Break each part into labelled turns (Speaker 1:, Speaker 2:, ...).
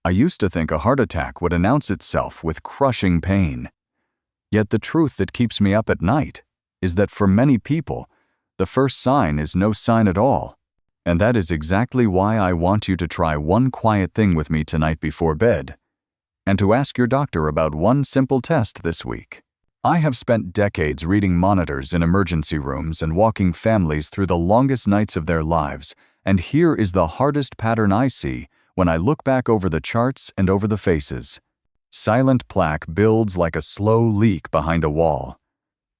Speaker 1: I used to think a heart attack would announce itself with crushing pain. Yet the truth that keeps me up at night is that for many people, the first sign is no sign at all. And that is exactly why I want you to try one quiet thing with me tonight before bed, and to ask your doctor about one simple test this week. I have spent decades reading monitors in emergency rooms and walking families through the longest nights of their lives, and here is the hardest pattern I see when I look back over the charts and over the faces. Silent plaque builds like a slow leak behind a wall.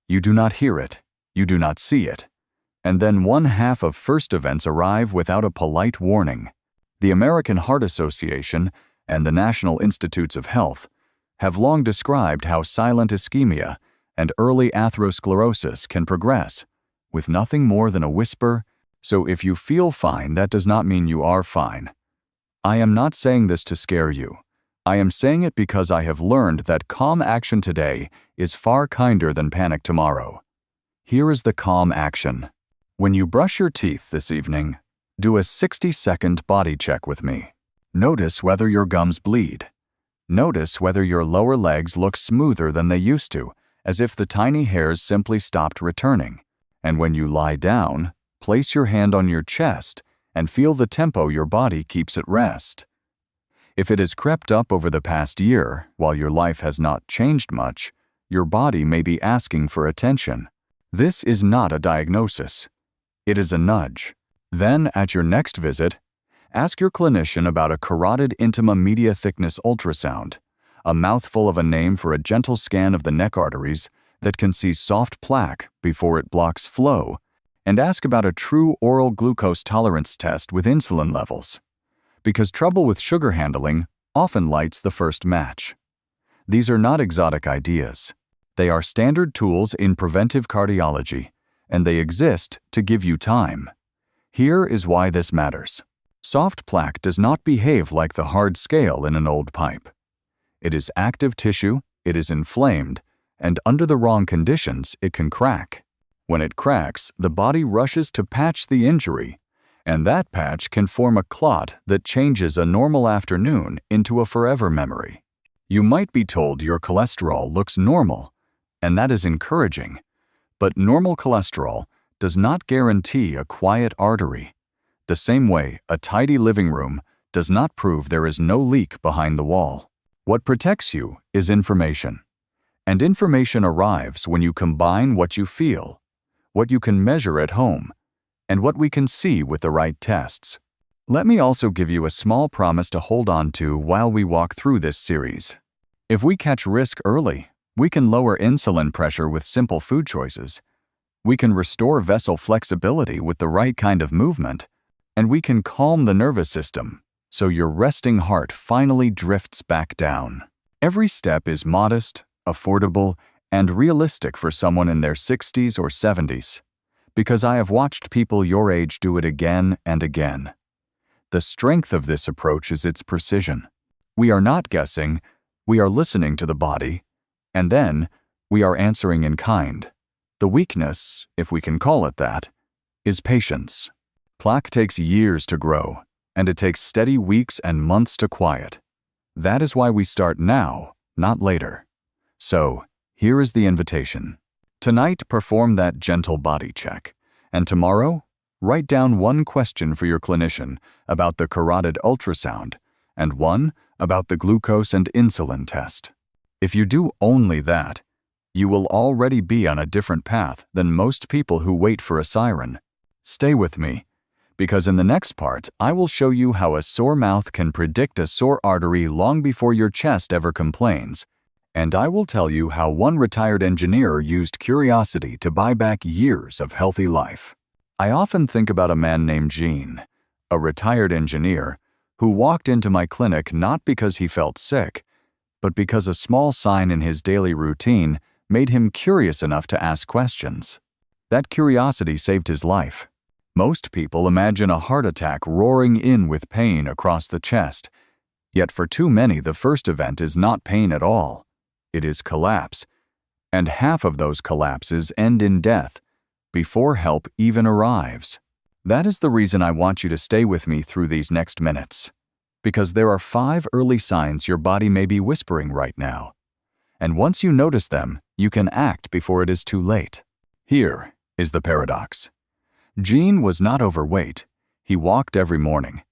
Speaker 1: You do not hear it, you do not see it. And then one half of first events arrive without a polite warning. The American Heart Association and the National Institutes of Health have long described how silent ischemia and early atherosclerosis can progress with nothing more than a whisper, so if you feel fine, that does not mean you are fine. I am not saying this to scare you. I am saying it because I have learned that calm action today is far kinder than panic tomorrow. Here is the calm action. When you brush your teeth this evening, do a 60-second body check with me. Notice whether your gums bleed. Notice whether your lower legs look smoother than they used to, as if the tiny hairs simply stopped returning. And when you lie down, place your hand on your chest and feel the tempo your body keeps at rest. If it has crept up over the past year, while your life has not changed much, your body may be asking for attention. This is not a diagnosis. It is a nudge. Then, at your next visit, ask your clinician about a carotid intima media thickness ultrasound, a mouthful of a name for a gentle scan of the neck arteries that can see soft plaque before it blocks flow, and ask about a true oral glucose tolerance test with insulin levels, because trouble with sugar handling often lights the first match. These are not exotic ideas. They are standard tools in preventive cardiology, and they exist to give you time. Here is why this matters. Soft plaque does not behave like the hard scale in an old pipe. It is active tissue, it is inflamed, and under the wrong conditions, it can crack. When it cracks, the body rushes to patch the injury, and that patch can form a clot that changes a normal afternoon into a forever memory. You might be told your cholesterol looks normal, and that is encouraging. But normal cholesterol does not guarantee a quiet artery. The same way a tidy living room does not prove there is no leak behind the wall. What protects you is information. And information arrives when you combine what you feel, what you can measure at home, and what we can see with the right tests. Let me also give you a small promise to hold on to while we walk through this series. If we catch risk early, we can lower insulin pressure with simple food choices. We can restore vessel flexibility with the right kind of movement, and we can calm the nervous system so your resting heart finally drifts back down. Every step is modest, affordable, and realistic for someone in their 60s or 70s, because I have watched people your age do it again and again. The strength of this approach is its precision. We are not guessing, we are listening to the body, and then we are answering in kind. The weakness, if we can call it that, is patience. Plaque takes years to grow, and it takes steady weeks and months to quiet. That is why we start now, not later. So, here is the invitation. Tonight, perform that gentle body check, and tomorrow, write down one question for your clinician about the carotid ultrasound, and one about the glucose and insulin test. If you do only that, you will already be on a different path than most people who wait for a siren. Stay with me, because in the next part, I will show you how a sore mouth can predict a sore artery long before your chest ever complains, and I will tell you how one retired engineer used curiosity to buy back years of healthy life. I often think about a man named Gene, a retired engineer, who walked into my clinic not because he felt sick, but because a small sign in his daily routine made him curious enough to ask questions. That curiosity saved his life. Most people imagine a heart attack roaring in with pain across the chest, yet for too many the first event is not pain at all. It is collapse, and half of those collapses end in death before help even arrives. That is the reason I want you to stay with me through these next minutes, because there are 5 early signs your body may be whispering right now. And once you notice them, you can act before it is too late. Here is the paradox. Gene was not overweight. He walked every morning,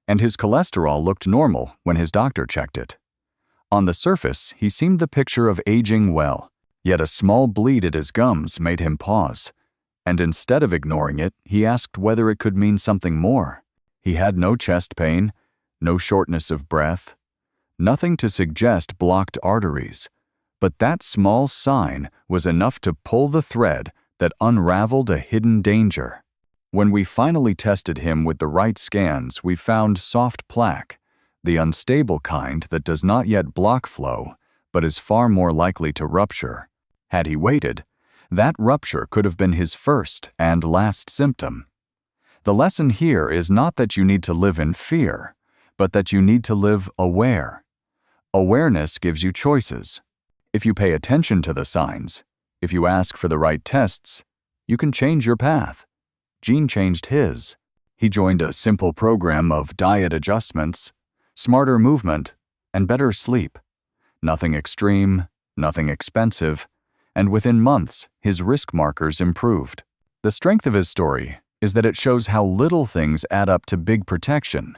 Speaker 1: and his cholesterol looked normal when his doctor checked it. On the surface, he seemed the picture of aging well, yet a small bleed at his gums made him pause. And instead of ignoring it, he asked whether it could mean something more. He had no chest pain, no shortness of breath, nothing to suggest blocked arteries. But that small sign was enough to pull the thread that unraveled a hidden danger. When we finally tested him with the right scans, we found soft plaque, the unstable kind that does not yet block flow, but is far more likely to rupture. Had he waited, that rupture could have been his first and last symptom. The lesson here is not that you need to live in fear, but that you need to live aware. Awareness gives you choices. If you pay attention to the signs, if you ask for the right tests, you can change your path. Gene changed his. He joined a simple program of diet adjustments, smarter movement, and better sleep. Nothing extreme, nothing expensive, and within months, his risk markers improved. The strength of his story is that it shows how little things add up to big protection.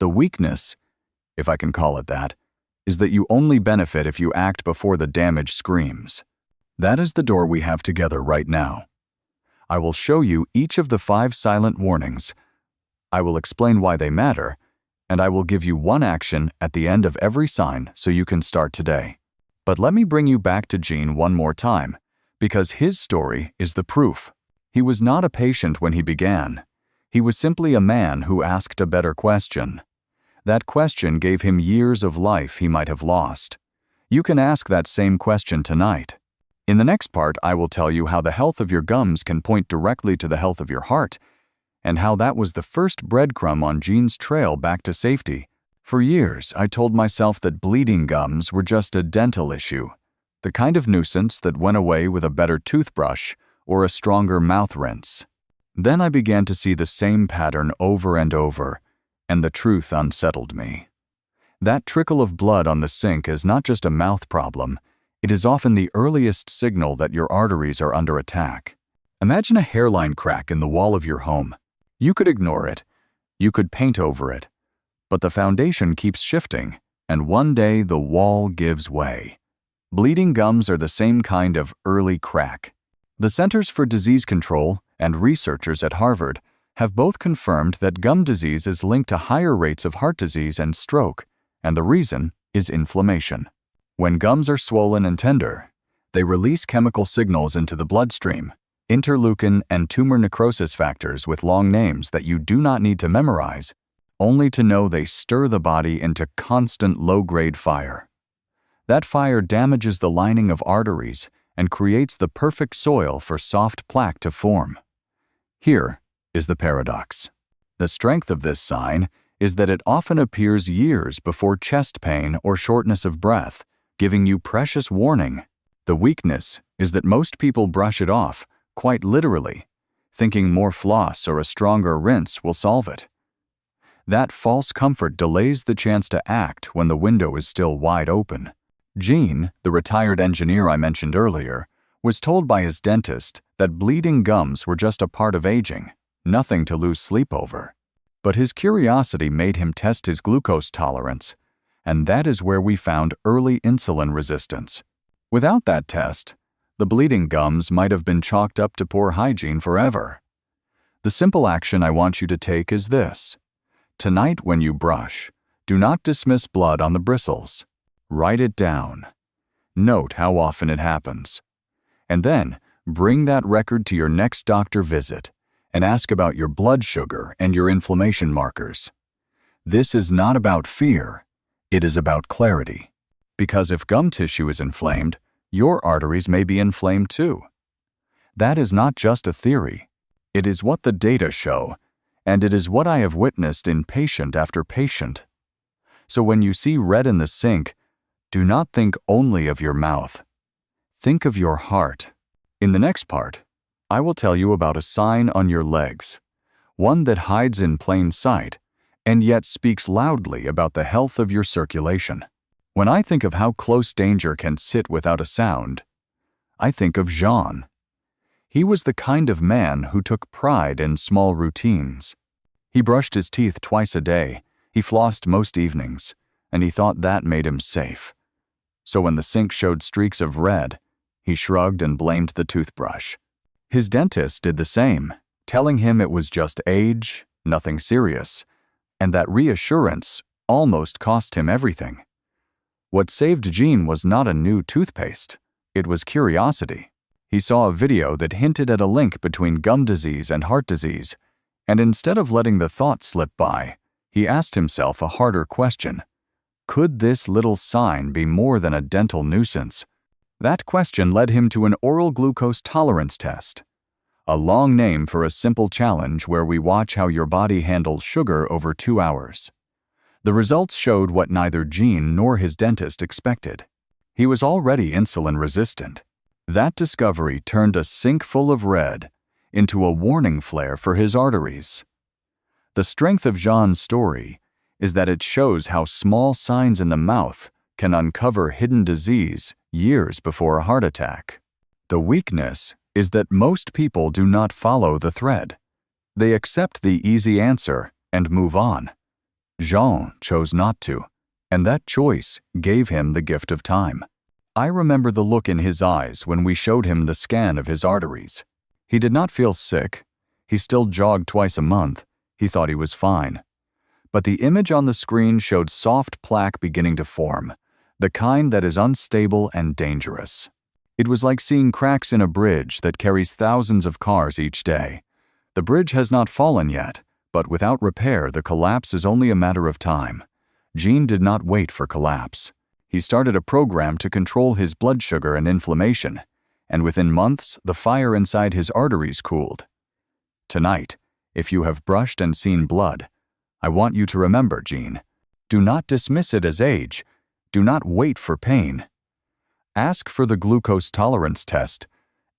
Speaker 1: The weakness, if I can call it that, is that you only benefit if you act before the damage screams. That is the door we have together right now. I will show you each of the 5 silent warnings. I will explain why they matter, and I will give you one action at the end of every sign so you can start today. But let me bring you back to Gene one more time, because his story is the proof. He was not a patient when he began. He was simply a man who asked a better question. That question gave him years of life he might have lost. You can ask that same question tonight. In the next part, I will tell you how the health of your gums can point directly to the health of your heart, and how that was the first breadcrumb on Gene's trail back to safety. For years, I told myself that bleeding gums were just a dental issue, the kind of nuisance that went away with a better toothbrush or a stronger mouth rinse. Then I began to see the same pattern over and over, and the truth unsettled me. That trickle of blood on the sink is not just a mouth problem. It is often the earliest signal that your arteries are under attack. Imagine a hairline crack in the wall of your home. You could ignore it. You could paint over it. But the foundation keeps shifting, and one day the wall gives way. Bleeding gums are the same kind of early crack. The Centers for Disease Control and researchers at Harvard have both confirmed that gum disease is linked to higher rates of heart disease and stroke, and the reason is inflammation. When gums are swollen and tender, they release chemical signals into the bloodstream, interleukin and tumor necrosis factors with long names that you do not need to memorize, only to know they stir the body into constant low-grade fire. That fire damages the lining of arteries and creates the perfect soil for soft plaque to form. Here is the paradox. The strength of this sign is that it often appears years before chest pain or shortness of breath, giving you precious warning. The weakness is that most people brush it off, quite literally, thinking more floss or a stronger rinse will solve it. That false comfort delays the chance to act when the window is still wide open. Gene, the retired engineer I mentioned earlier, was told by his dentist that bleeding gums were just a part of aging, nothing to lose sleep over. But his curiosity made him test his glucose tolerance, and that is where we found early insulin resistance. Without that test, the bleeding gums might have been chalked up to poor hygiene forever. The simple action I want you to take is this. Tonight when you brush, do not dismiss blood on the bristles. Write it down. Note how often it happens. And then, bring that record to your next doctor visit and ask about your blood sugar and your inflammation markers. This is not about fear. It is about clarity. Because if gum tissue is inflamed, your arteries may be inflamed too. That is not just a theory. It is what the data show, and it is what I have witnessed in patient after patient. So when you see red in the sink, do not think only of your mouth. Think of your heart. In the next part, I will tell you about a sign on your legs, one that hides in plain sight, and yet speaks loudly about the health of your circulation. When I think of how close danger can sit without a sound, I think of Jean. He was the kind of man who took pride in small routines. He brushed his teeth twice a day, he flossed most evenings, and he thought that made him safe. So when the sink showed streaks of red, he shrugged and blamed the toothbrush. His dentist did the same, telling him it was just age, nothing serious, and that reassurance almost cost him everything. What saved Jean was not a new toothpaste, it was curiosity. He saw a video that hinted at a link between gum disease and heart disease, and instead of letting the thought slip by, he asked himself a harder question. Could this little sign be more than a dental nuisance? That question led him to an oral glucose tolerance test, a long name for a simple challenge where we watch how your body handles sugar over 2 hours. The results showed what neither Jean nor his dentist expected. He was already insulin resistant. That discovery turned a sink full of red into a warning flare for his arteries. The strength of Jean's story is that it shows how small signs in the mouth can uncover hidden disease years before a heart attack. The weakness is that most people do not follow the thread. They accept the easy answer and move on. Jean chose not to, and that choice gave him the gift of time. I remember the look in his eyes when we showed him the scan of his arteries. He did not feel sick. He still jogged twice a month. He thought he was fine. But the image on the screen showed soft plaque beginning to form, the kind that is unstable and dangerous. It was like seeing cracks in a bridge that carries thousands of cars each day. The bridge has not fallen yet, but without repair, the collapse is only a matter of time. Jean did not wait for collapse. He started a program to control his blood sugar and inflammation, and within months, the fire inside his arteries cooled. Tonight, if you have brushed and seen blood, I want you to remember, Jean. Do not dismiss it as age. Do not wait for pain. Ask for the glucose tolerance test.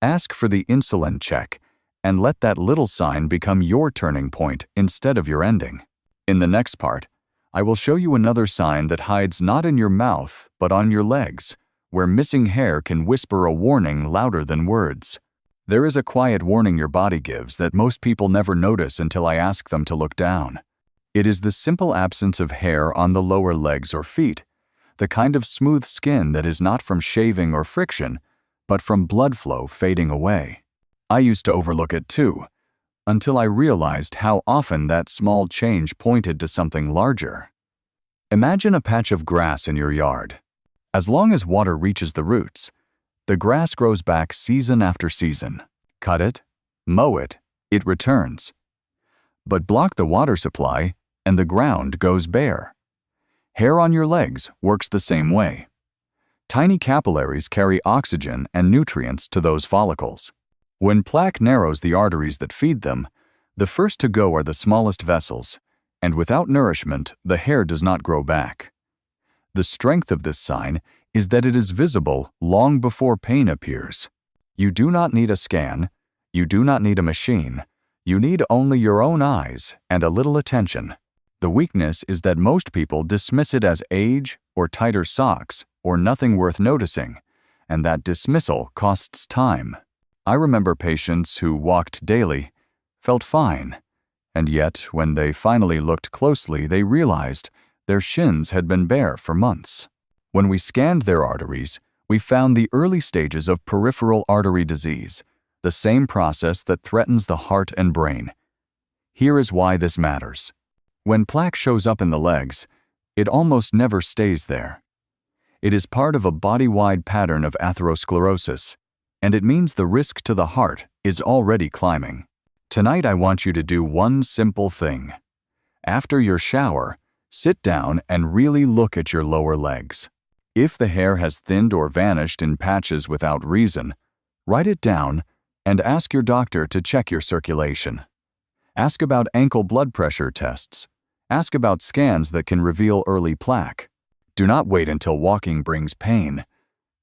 Speaker 1: Ask for the insulin check, and let that little sign become your turning point instead of your ending. In the next part, I will show you another sign that hides not in your mouth, but on your legs, where missing hair can whisper a warning louder than words. There is a quiet warning your body gives that most people never notice until I ask them to look down. It is the simple absence of hair on the lower legs or feet, the kind of smooth skin that is not from shaving or friction, but from blood flow fading away. I used to overlook it too, until I realized how often that small change pointed to something larger. Imagine a patch of grass in your yard. As long as water reaches the roots, the grass grows back season after season. Cut it, mow it, it returns. But block the water supply, and the ground goes bare. Hair on your legs works the same way. Tiny capillaries carry oxygen and nutrients to those follicles. When plaque narrows the arteries that feed them, the first to go are the smallest vessels, and without nourishment, the hair does not grow back. The strength of this sign is that it is visible long before pain appears. You do not need a scan, you do not need a machine, you need only your own eyes and a little attention. The weakness is that most people dismiss it as age or tighter socks or nothing worth noticing, and that dismissal costs time. I remember patients who walked daily, felt fine, and yet when they finally looked closely, they realized their shins had been bare for months. When we scanned their arteries, we found the early stages of peripheral artery disease, the same process that threatens the heart and brain. Here is why this matters. When plaque shows up in the legs, it almost never stays there. It is part of a body-wide pattern of atherosclerosis, and it means the risk to the heart is already climbing. Tonight I want you to do one simple thing. After your shower, sit down and really look at your lower legs. If the hair has thinned or vanished in patches without reason, write it down and ask your doctor to check your circulation. Ask about ankle blood pressure tests. Ask about scans that can reveal early plaque. Do not wait until walking brings pain,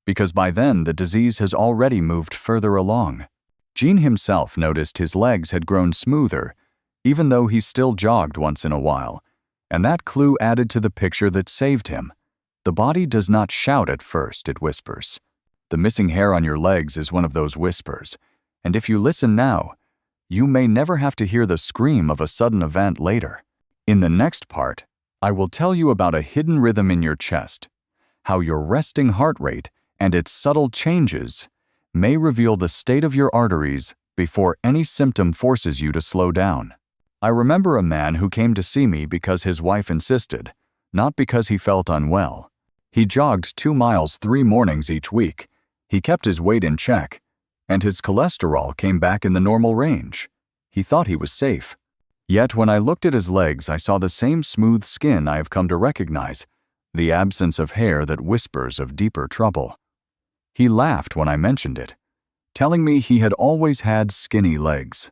Speaker 1: because by then the disease has already moved further along. Jean himself noticed his legs had grown smoother, even though he still jogged once in a while, And that clue added to the picture that saved him. The body does not shout at first, it whispers. The missing hair on your legs is one of those whispers, and if you listen now, you may never have to hear the scream of a sudden event later. In the next part, I will tell you about a hidden rhythm in your chest, how your resting heart rate and its subtle changes may reveal the state of your arteries before any symptom forces you to slow down. I remember a man who came to see me because his wife insisted, not because he felt unwell. He jogged 2 miles 3 mornings each week. He kept his weight in check, and his cholesterol came back in the normal range. He thought he was safe. Yet when I looked at his legs, I saw the same smooth skin I have come to recognize, the absence of hair that whispers of deeper trouble. He laughed when I mentioned it, telling me he had always had skinny legs.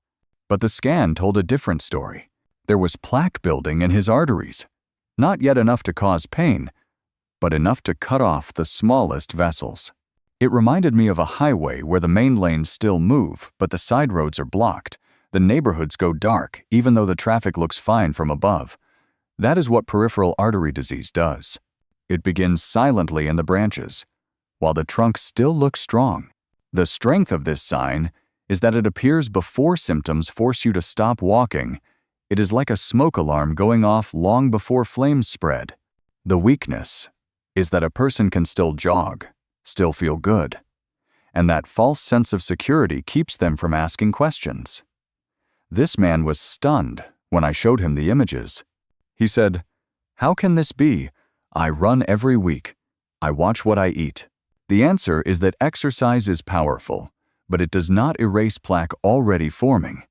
Speaker 1: But the scan told a different story. There was plaque building in his arteries, not yet enough to cause pain, but enough to cut off the smallest vessels. It reminded me of a highway where the main lanes still move, but the side roads are blocked. The neighborhoods go dark, even though the traffic looks fine from above. That is what peripheral artery disease does. It begins silently in the branches, while the trunk still looks strong. The strength of this sign is that it appears before symptoms force you to stop walking. It is like a smoke alarm going off long before flames spread. The weakness is that a person can still jog, still feel good, and that false sense of security keeps them from asking questions. This man was stunned when I showed him the images. He said, "How can this be? I run every week. I watch what I eat." The answer is that exercise is powerful, but it does not erase plaque already forming,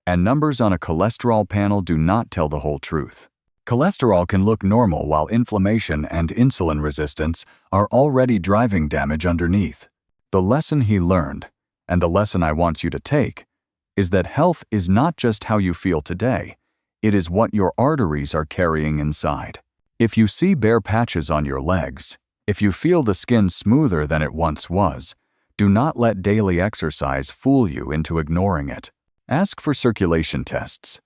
Speaker 1: and numbers on a cholesterol panel do not tell the whole truth. Cholesterol can look normal while inflammation and insulin resistance are already driving damage underneath. The lesson he learned, and the lesson I want you to take, is that health is not just how you feel today, it is what your arteries are carrying inside. If you see bare patches on your legs, if you feel the skin smoother than it once was, do not let daily exercise fool you into ignoring it. Ask for circulation tests.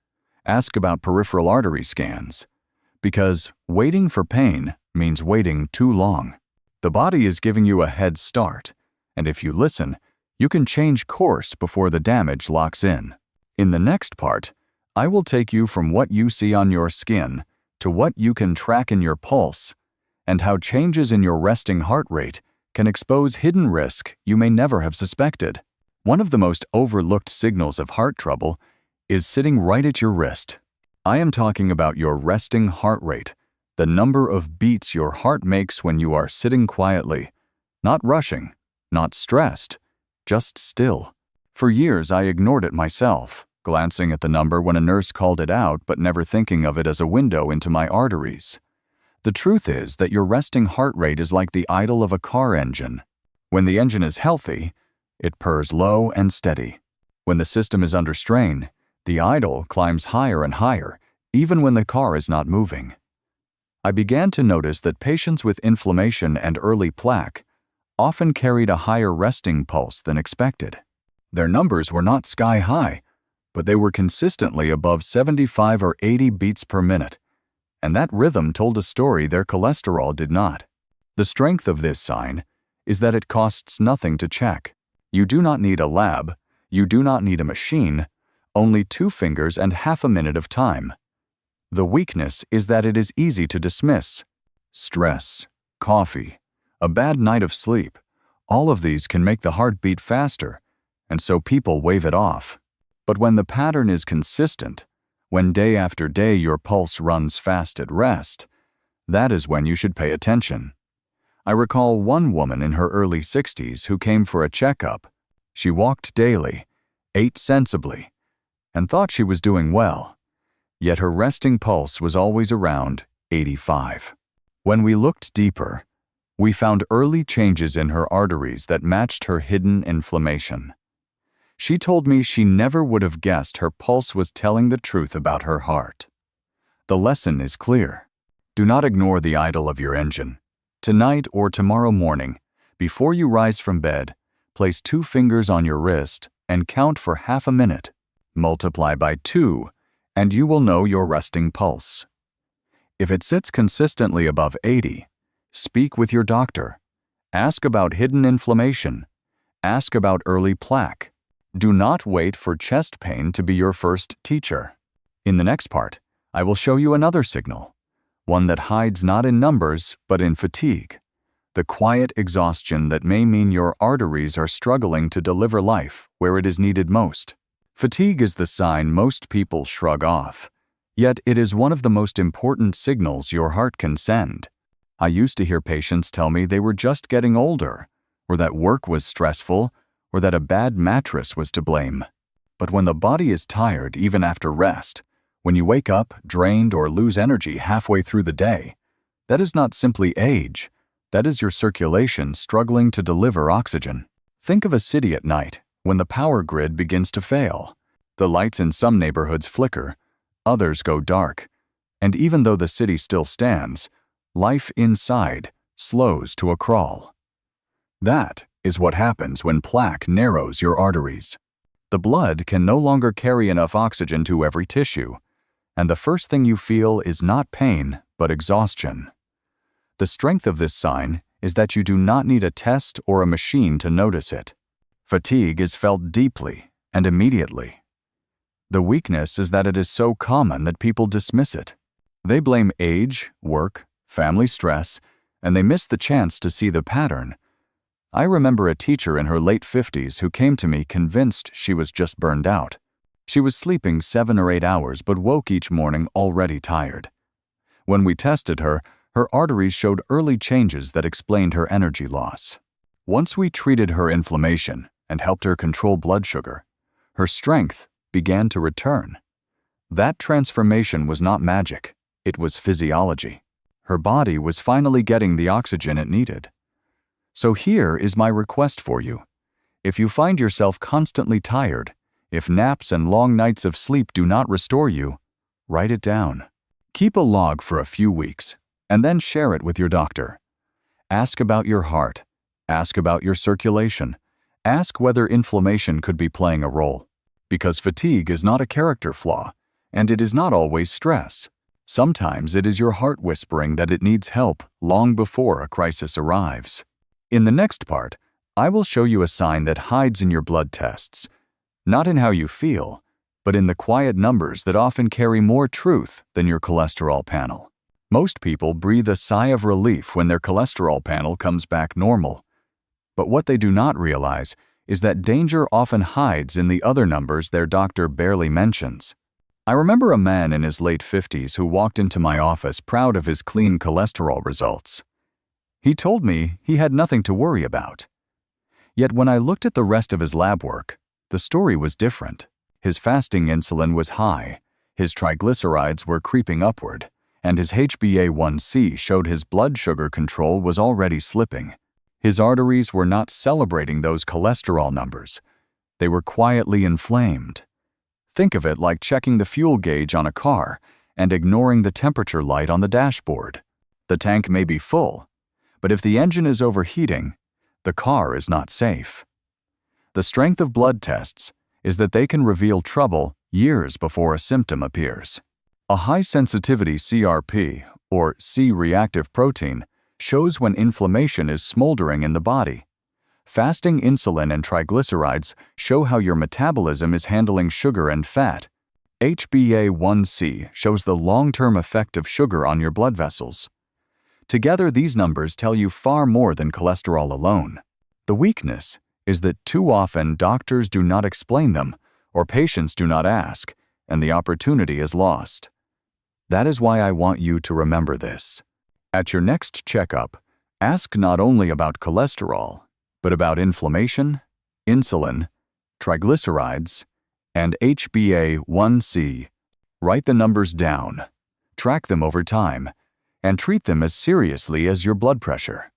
Speaker 1: Ask about peripheral artery scans, because waiting for pain means waiting too long. The body is giving you a head start, and if you listen, you can change course before the damage locks in. In the next part, I will take you from what you see on your skin to what you can track in your pulse, and how changes in your resting heart rate can expose hidden risk you may never have suspected. One of the most overlooked signals of heart trouble is sitting right at your wrist. I am talking about your resting heart rate, the number of beats your heart makes when you are sitting quietly, not rushing, not stressed, just still. For years I ignored it myself, glancing at the number when a nurse called it out but never thinking of it as a window into my arteries. The truth is that your resting heart rate is like the idle of a car engine. When the engine is healthy, it purrs low and steady. When the system is under strain, the idle climbs higher and higher, even when the car is not moving. I began to notice that patients with inflammation and early plaque often carried a higher resting pulse than expected. Their numbers were not sky high, but they were consistently above 75 or 80 beats per minute, and that rhythm told a story their cholesterol did not. The strength of this sign is that it costs nothing to check. You do not need a lab, you do not need a machine, only 2 fingers and half a minute of time. The weakness is that it is easy to dismiss. Stress, coffee, a bad night of sleep, all of these can make the heart beat faster, and so people wave it off. But when the pattern is consistent, when day after day your pulse runs fast at rest, that is when you should pay attention. I recall one woman in her early 60s who came for a checkup. She walked daily, ate sensibly, and thought she was doing well. Yet her resting pulse was always around 85. When we looked deeper, we found early changes in her arteries that matched her hidden inflammation. She told me she never would have guessed her pulse was telling the truth about her heart. The lesson is clear. Do not ignore the idle of your engine. Tonight or tomorrow morning, before you rise from bed, place 2 fingers on your wrist and count for half a minute. Multiply by 2, and you will know your resting pulse. If it sits consistently above 80, speak with your doctor. Ask about hidden inflammation. Ask about early plaque. Do not wait for chest pain to be your first teacher. In the next part, I will show you another signal, one that hides not in numbers but in fatigue, the quiet exhaustion that may mean your arteries are struggling to deliver life where it is needed most. Fatigue is the sign most people shrug off, yet it is one of the most important signals your heart can send. I used to hear patients tell me they were just getting older, or that work was stressful, or that a bad mattress was to blame. But when the body is tired even after rest, when you wake up drained or lose energy halfway through the day, that is not simply age, that is your circulation struggling to deliver oxygen. Think of a city at night when the power grid begins to fail. The lights in some neighborhoods flicker, others go dark, and even though the city still stands, life inside slows to a crawl. That is what happens when plaque narrows your arteries. The blood can no longer carry enough oxygen to every tissue, and the first thing you feel is not pain, but exhaustion. The strength of this sign is that you do not need a test or a machine to notice it. Fatigue is felt deeply and immediately. The weakness is that it is so common that people dismiss it. They blame age, work, family stress, and they miss the chance to see the pattern. I remember a teacher in her late 50s who came to me convinced she was just burned out. She was sleeping 7 or 8 hours but woke each morning already tired. When we tested her, her arteries showed early changes that explained her energy loss. Once we treated her inflammation and helped her control blood sugar, her strength began to return. That transformation was not magic, it was physiology. Her body was finally getting the oxygen it needed. So here is my request for you. If you find yourself constantly tired, if naps and long nights of sleep do not restore you, write it down. Keep a log for a few weeks, and then share it with your doctor. Ask about your heart. Ask about your circulation. Ask whether inflammation could be playing a role. Because fatigue is not a character flaw, and it is not always stress. Sometimes it is your heart whispering that it needs help long before a crisis arrives. In the next part, I will show you a sign that hides in your blood tests, not in how you feel, but in the quiet numbers that often carry more truth than your cholesterol panel. Most people breathe a sigh of relief when their cholesterol panel comes back normal. But what they do not realize is that danger often hides in the other numbers their doctor barely mentions. I remember a man in his late 50s who walked into my office proud of his clean cholesterol results. He told me he had nothing to worry about. Yet when I looked at the rest of his lab work, the story was different. His fasting insulin was high, his triglycerides were creeping upward, and his HbA1c showed his blood sugar control was already slipping. His arteries were not celebrating those cholesterol numbers. They were quietly inflamed. Think of it like checking the fuel gauge on a car and ignoring the temperature light on the dashboard. The tank may be full, but if the engine is overheating, the car is not safe. The strength of blood tests is that they can reveal trouble years before a symptom appears. A high-sensitivity CRP, or C-reactive protein, shows when inflammation is smoldering in the body. Fasting insulin and triglycerides show how your metabolism is handling sugar and fat. HbA1c shows the long-term effect of sugar on your blood vessels. Together, these numbers tell you far more than cholesterol alone. The weakness is that too often doctors do not explain them, or patients do not ask, and the opportunity is lost. That is why I want you to remember this. At your next checkup, ask not only about cholesterol, but about inflammation, insulin, triglycerides, and HbA1c. Write the numbers down, track them over time, and treat them as seriously as your blood pressure.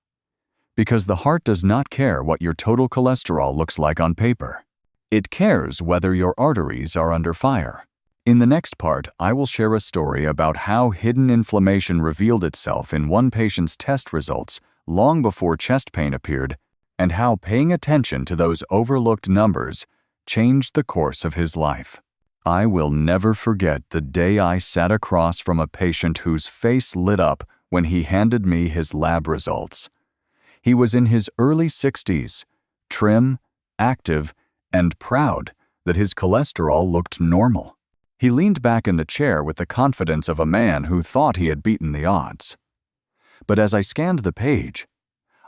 Speaker 1: Because the heart does not care what your total cholesterol looks like on paper. It cares whether your arteries are under fire. In the next part, I will share a story about how hidden inflammation revealed itself in one patient's test results long before chest pain appeared, and how paying attention to those overlooked numbers changed the course of his life. I will never forget the day I sat across from a patient whose face lit up when he handed me his lab results. He was in his early 60s, trim, active, and proud that his cholesterol looked normal. He leaned back in the chair with the confidence of a man who thought he had beaten the odds. But as I scanned the page,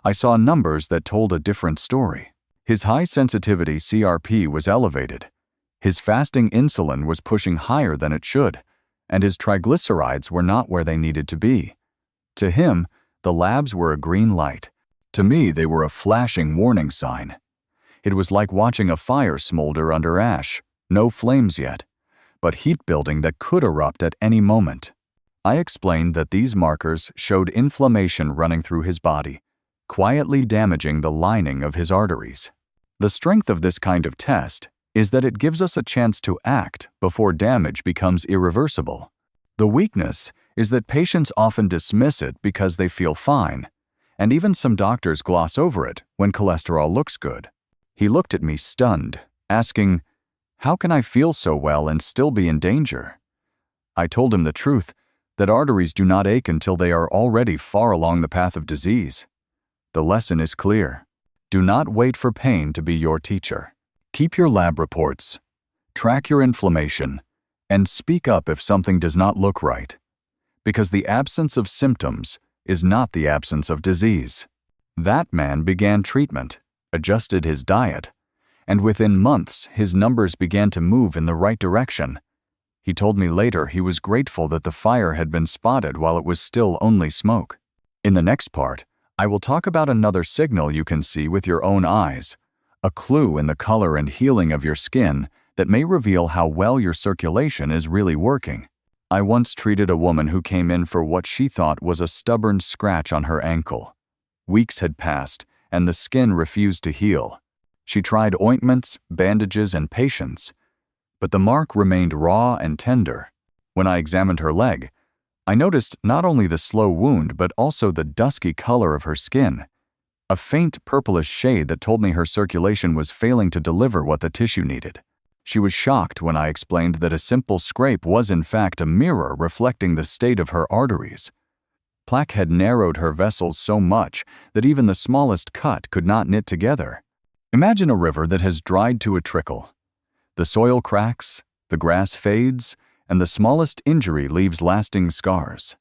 Speaker 1: I saw numbers that told a different story. His high-sensitivity CRP was elevated, his fasting insulin was pushing higher than it should, and his triglycerides were not where they needed to be. To him, the labs were a green light. To me, they were a flashing warning sign. It was like watching a fire smolder under ash, no flames yet, but heat building that could erupt at any moment. I explained that these markers showed inflammation running through his body, quietly damaging the lining of his arteries. The strength of this kind of test is that it gives us a chance to act before damage becomes irreversible. The weakness is that patients often dismiss it because they feel fine, and even some doctors gloss over it when cholesterol looks good. He looked at me stunned, asking, "How can I feel so well and still be in danger?" I told him the truth, that arteries do not ache until they are already far along the path of disease. The lesson is clear. Do not wait for pain to be your teacher. Keep your lab reports, track your inflammation, and speak up if something does not look right, because the absence of symptoms is not the absence of disease. That man began treatment, adjusted his diet, and within months his numbers began to move in the right direction. He told me later he was grateful that the fire had been spotted while it was still only smoke. In the next part, I will talk about another signal you can see with your own eyes, a clue in the color and healing of your skin that may reveal how well your circulation is really working. I once treated a woman who came in for what she thought was a stubborn scratch on her ankle. Weeks had passed, and the skin refused to heal. She tried ointments, bandages, and patience, but the mark remained raw and tender. When I examined her leg, I noticed not only the slow wound but also the dusky color of her skin, a faint purplish shade that told me her circulation was failing to deliver what the tissue needed. She was shocked when I explained that a simple scrape was in fact a mirror reflecting the state of her arteries. Plaque had narrowed her vessels so much that even the smallest cut could not knit together. Imagine a river that has dried to a trickle. The soil cracks, the grass fades, and the smallest injury leaves lasting scars.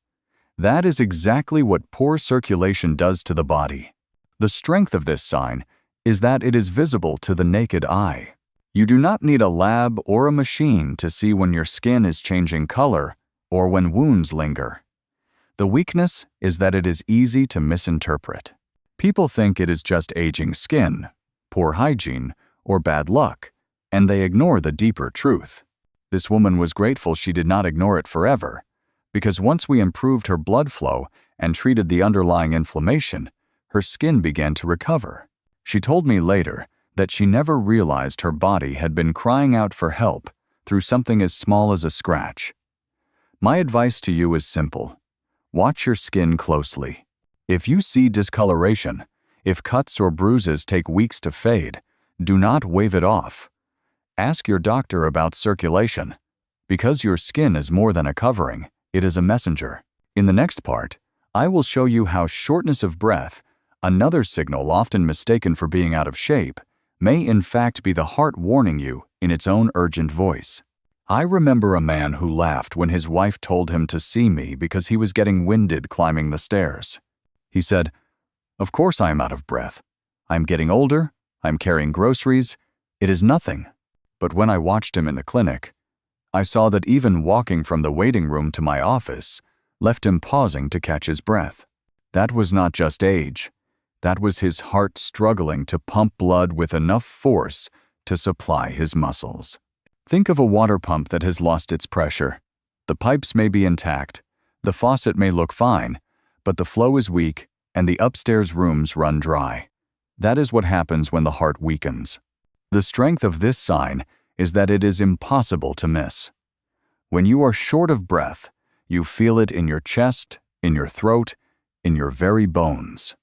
Speaker 1: That is exactly what poor circulation does to the body. The strength of this sign is that it is visible to the naked eye. You do not need a lab or a machine to see when your skin is changing color or when wounds linger. The weakness is that it is easy to misinterpret. People think it is just aging skin, poor hygiene, or bad luck, and they ignore the deeper truth. This woman was grateful she did not ignore it forever, because once we improved her blood flow and treated the underlying inflammation, her skin began to recover. She told me later that she never realized her body had been crying out for help through something as small as a scratch. My advice to you is simple. Watch your skin closely. If you see discoloration, if cuts or bruises take weeks to fade, do not wave it off. Ask your doctor about circulation. Because your skin is more than a covering, it is a messenger. In the next part, I will show you how shortness of breath, another signal often mistaken for being out of shape, may in fact be the heart warning you in its own urgent voice. I remember a man who laughed when his wife told him to see me because he was getting winded climbing the stairs. He said, "Of course I am out of breath. I'm getting older, I'm carrying groceries, it is nothing." But when I watched him in the clinic, I saw that even walking from the waiting room to my office left him pausing to catch his breath. That was not just age. That was his heart struggling to pump blood with enough force to supply his muscles. Think of a water pump that has lost its pressure. The pipes may be intact, the faucet may look fine, but the flow is weak and the upstairs rooms run dry. That is what happens when the heart weakens. The strength of this sign is that it is impossible to miss. When you are short of breath, you feel it in your chest, in your throat, in your very bones.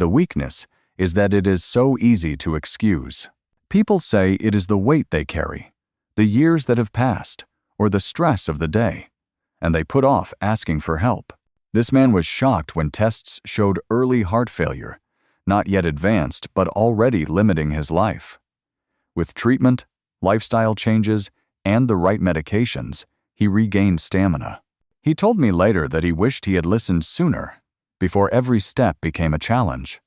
Speaker 1: The weakness is that it is so easy to excuse. People say it is the weight they carry. the years that have passed, or the stress of the day, and they put off asking for help. This man was shocked when tests showed early heart failure, not yet advanced but already limiting his life. With treatment, lifestyle changes, and the right medications, he regained stamina. He told me later that he wished he had listened sooner, before every step became a challenge.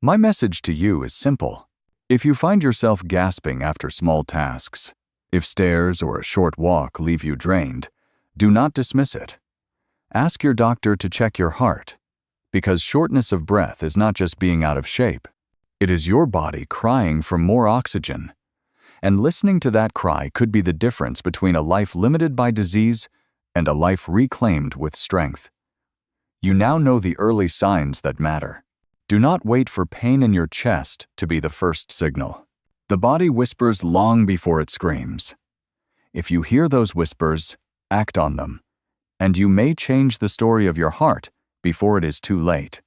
Speaker 1: My message to you is simple. If you find yourself gasping after small tasks, if stairs or a short walk leave you drained, do not dismiss it. Ask your doctor to check your heart, because shortness of breath is not just being out of shape. It is your body crying for more oxygen, and listening to that cry could be the difference between a life limited by disease and a life reclaimed with strength. You now know the early signs that matter. Do not wait for pain in your chest to be the first signal. The body whispers long before it screams. If you hear those whispers, act on them, and you may change the story of your heart before it is too late.